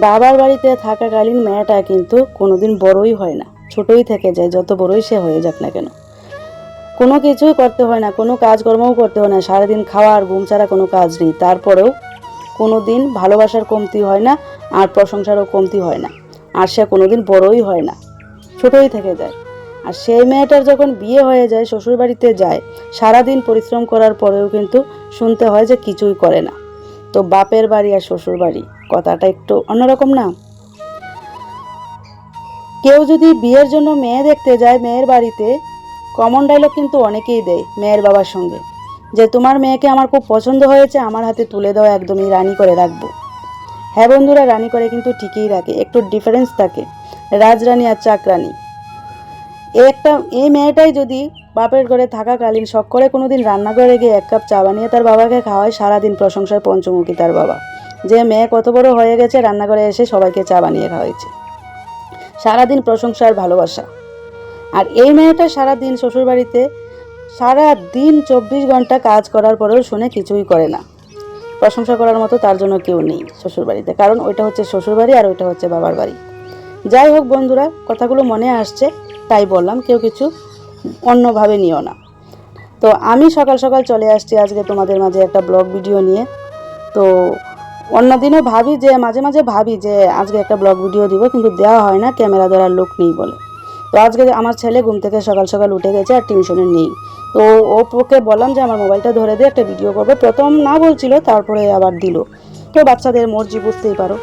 বাবার বাড়িতে থাকাকালীন মেয়েটা কিন্তু কোনোদিন বড়ই হয় না, ছোটই থেকে যায়, যত বড়ই সে হয়ে যাক না কেন। কোনো কিছুই করতে হয় না, কোনো কাজকর্মও করতে হয় না, সারাদিন খাওয়া আর ঘুম ছাড়া কোনো কাজ নেই। তারপরেও কোনো দিন ভালোবাসার কমতি হয় না, আর প্রশংসারও কমতি হয় না, আর সে কোনোদিন বড়ই হয় না, ছোটই থেকে যায়। আর সেই মেয়েটার যখন বিয়ে হয়ে যায়, শ্বশুরবাড়িতে যায়, সারাদিন পরিশ্রম করার পরেও কিন্তু শুনতে হয় যে কিছুই করে না। তো বাপের বাড়ি আর শ্বশুর বাড়ি কথাটা একটু অন্যরকম না? কেউ যদি বিয়ের জন্য মেয়ে দেখতে যায় মেয়ের বাড়িতে, কমন ডায়লগ কিন্তু অনেকেই দেয় মেয়ের বাবার সঙ্গে, যে তোমার মেয়েকে আমার খুব পছন্দ হয়েছে, আমার হাতে তুলে দাও, একদমই রানী করে রাখবো। হ্যাঁ বন্ধুরা, রানী করে কিন্তু ঠিকই রাখে, একটু ডিফারেন্স থাকে রাজরানী আর চাকরানী। এই মেয়েটাই যদি বাপের ঘরে থাকাকালীন শখ করে কোনোদিন রান্নাঘরে গিয়ে এক কাপ চা বানিয়ে তার বাবাকে খাওয়ায়, সারাদিন প্রশংসার পঞ্চমুখী তার বাবা, যে মেয়ে কত বড় হয়ে গেছে, রান্নাঘরে এসে সবাইকে চা বানিয়ে খাওয়াইছে, সারাদিন প্রশংসার ভালোবাসা। আর এই মেয়েটা সারাদিন শ্বশুরবাড়িতে সারাদিন 24 ঘন্টা কাজ করার পরেও শুনে কিছুই করে না, প্রশংসা করার মতো তার জন্য কেউ নেই শ্বশুরবাড়িতে, কারণ ওইটা হচ্ছে শ্বশুরবাড়ি আর ওইটা হচ্ছে বাবার বাড়ি। যাই হোক বন্ধুরা, কথাগুলো মনে আসছে তাই বললাম, কেউ কিছু অন্যভাবে নিও না। তো আমি সকাল সকাল চলে আসছি আজকে তোমাদের মাঝে একটা ব্লগ ভিডিও নিয়ে। তো অন্যদিনও ভাবি যে, মাঝে মাঝে ভাবি যে আজকে একটা ব্লগ ভিডিও দিব, কিন্তু দেওয়া হয় না, ক্যামেরা ধরার লোক নেই বলে। তো আজকে আমার ছেলে ঘুম থেকে সকাল সকাল উঠে গেছে আর টিউশনে নেই। তো ওকে বললাম যে আমার মোবাইলটা ধরে দিয়ে একটা ভিডিও করবো, প্রথম না বলছিল, তারপরে আবার দিল। তো বাচ্চাদের মর্জি বুঝতেই পারো।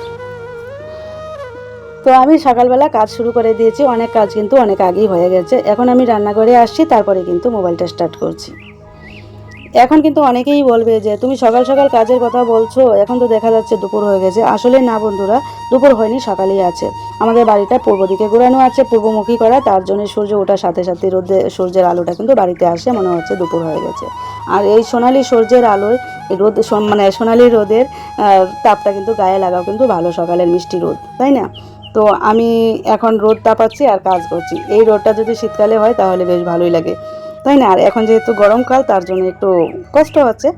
তো আমি সকালবেলা কাজ শুরু করে দিয়েছি, অনেক কাজ কিন্তু অনেক আগেই হয়ে গেছে। এখন আমি রান্নাঘরে আসছি, তারপরে কিন্তু মোবাইলটা স্টার্ট করছি। এখন কিন্তু অনেকেই বলবে যে তুমি সকাল সকাল কাজের কথা বলছো, এখন তো দেখা যাচ্ছে দুপুর হয়ে গেছে। আসলে না বন্ধুরা, দুপুর হয়নি, সকালেই আছে। আমাদের বাড়িটা পূর্ব দিকে ঘোরানো আছে, পূর্বমুখী করা, তার জন্য সূর্য ওঠার সাথে সাথে সূর্যের আলোটা কিন্তু বাড়িতে আসে, মনে হচ্ছে দুপুর হয়ে গেছে। আর এই সোনালি সূর্যের আলোয় রোদ, মানে সোনালি রোদের তাপটা কিন্তু গায়ে লাগাও কিন্তু ভালো, সকালের মিষ্টি রোদ, তাই না? তো আমি এখন রোদ তাপাচ্ছি আর কাজ করছি। এই রোদটা যদি শীতকালে হয় তাহলে বেশ ভালোই লাগে, তাই না? আর এখন যেহেতু গরমকাল, তার জন্য একটু কষ্ট হচ্ছে,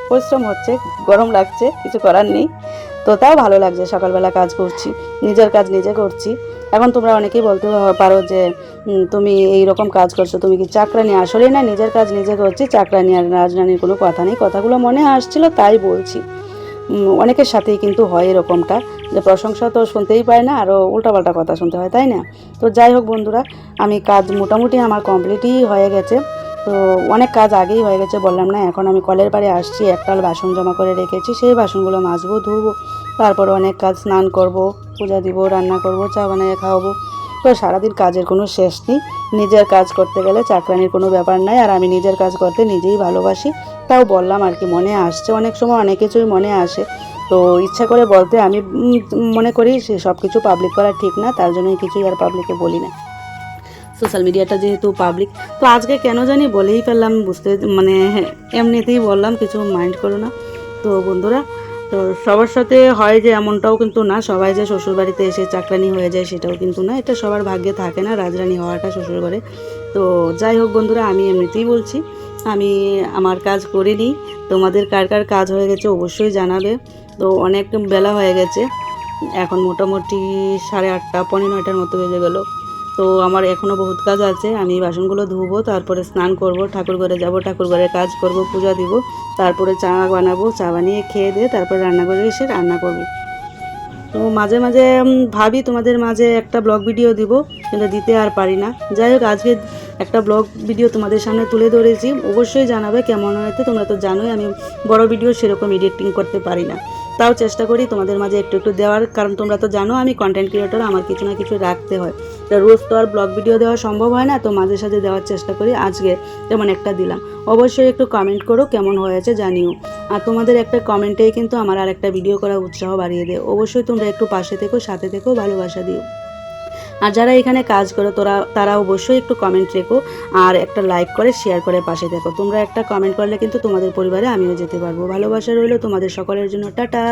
পরিশ্রম হচ্ছে, গরম লাগছে, কিছু করার নেই। তো তাও ভালো লাগছে, সকালবেলা কাজ করছি, নিজের কাজ নিজে করছি। এখন তোমরা অনেকেই বলতে পারো যে তুমি এই রকম কাজ করছো, তুমি কি চাকরানি? আসলেই না, নিজের কাজ নিজে করছি, চাকরানি আর রাজরানির কোনো কথা নেই। কথাগুলো মনে আসছিল তাই বলছি। অনেকের সাথেই কিন্তু হয় এরকমটা, যে প্রশংসা তো শুনতেই পায় না, আরও উল্টাপাল্টা কথা শুনতে হয়, তাই না? তো যাই হোক বন্ধুরা, আমি কাজ মোটামুটি আমার কমপ্লিটই হয়ে গেছে। তো অনেক কাজ আগেই হয়ে গেছে, বললাম না। এখন আমি কলের পাড়ে আসছি, একটাল বাসন জমা করে রেখেছি, সেই বাসনগুলো মাজবো, ধুবো, তারপরে অনেক কাজ, স্নান করব, পূজা দিব, রান্না করব, চা বানিয়ে খাওয়াবো। তো সারাদিন কাজের কোনো শেষ নেই। নিজের কাজ করতে গেলে চাকরানির কোনো ব্যাপার নাই, আর আমি নিজের কাজ করতে নিজেই ভালোবাসি। তাও বললাম আর কি, মনে আসছে, অনেক সময় অনেক কিছুই মনে আসে। তো ইচ্ছা করে বলতে আমি মনে করি সে সব কিছু পাবলিক করা ঠিক না, তার জন্যই কিছুই আর পাবলিকে বলি না। সোশ্যাল মিডিয়াটা যেহেতু পাবলিক, তো আজকে কেন জানি বলেই ফেললাম, বুঝতে মানে এমনিতেই বললাম, কিছু মাইন্ড করো না। তো বন্ধুরা, তো সবার সাথে হয় যে এমনটাও কিন্তু না, সবাই যে শ্বশুরবাড়িতে এসে চাকরানি হয়ে যায় সেটাও কিন্তু না, এটা সবার ভাগ্যে থাকে না রাজরানী হওয়াটা শ্বশুরবাড়ি। তো যাই হোক বন্ধুরা, আমি এমনিতেই বলছি, আমি আমার কাজ করে নিই। তোমাদের কার কার কাজ হয়ে গেছে অবশ্যই জানাবে। তো অনেক বেলা হয়ে গেছে, এখন মোটামুটি 8:30 9:45 মতো বেজে গেলো। তো আমার এখনও বহুত কাজ আছে, আমি বাসনগুলো ধুবো, তারপরে স্নান করব, ঠাকুর ঘরে যাব, ঠাকুর ঘরে কাজ করব, পূজা দিব, তারপরে চা বানাবো, চা বানিয়ে খেয়ে দিয়ে তারপরে রান্নাঘরে এসে রান্না করব। তো মাঝে মাঝে ভাবি তোমাদের মাঝে একটা ব্লগ ভিডিও দিব, কিন্তু দিতে আর পারি না। যাই হোক, আজকে একটা ব্লগ ভিডিও তোমাদের সামনে তুলে ধরেছি, অবশ্যই জানাবে কেমন হয়েছে। তোমরা তো জানোই আমি বড় ভিডিও সেরকম এডিটিং করতে পারি না, তাও চেষ্টা করি তোমাদের মাঝে একটু একটু দেওয়ার, কারণ তোমরা তো জানো আমি কন্টেন্ট ক্রিয়েটর, আমার কিছু না কিছু রাখতে হয়। তো রোজ তো আর ব্লগ ভিডিও দেওয়া সম্ভব হয় না, তো মাঝে সাঝে দেওয়ার চেষ্টা করি। আজকে যেমন একটা দিলাম, অবশ্যই একটু কমেন্ট করো কেমন হয়েছে জানিও। আর তোমাদের একটা কমেন্টেই কিন্তু আমার আর একটা ভিডিও করার উৎসাহ বাড়িয়ে দেয়। অবশ্যই তোমরা একটু পাশে থেকো, সাথে থেকো, ভালোবাসা দিও। আর যারা এখানে কাজ করো তারা অবশ্যই একটু কমেন্ট রেখো, আর একটা লাইক করে শেয়ার করে পাশে থেকো। তোমরা একটা কমেন্ট করলে কিন্তু তোমাদের পরিবারে আমিও যেতে পারবো। ভালোবাসা রইলো তোমাদের সকলের জন্য, টাটা।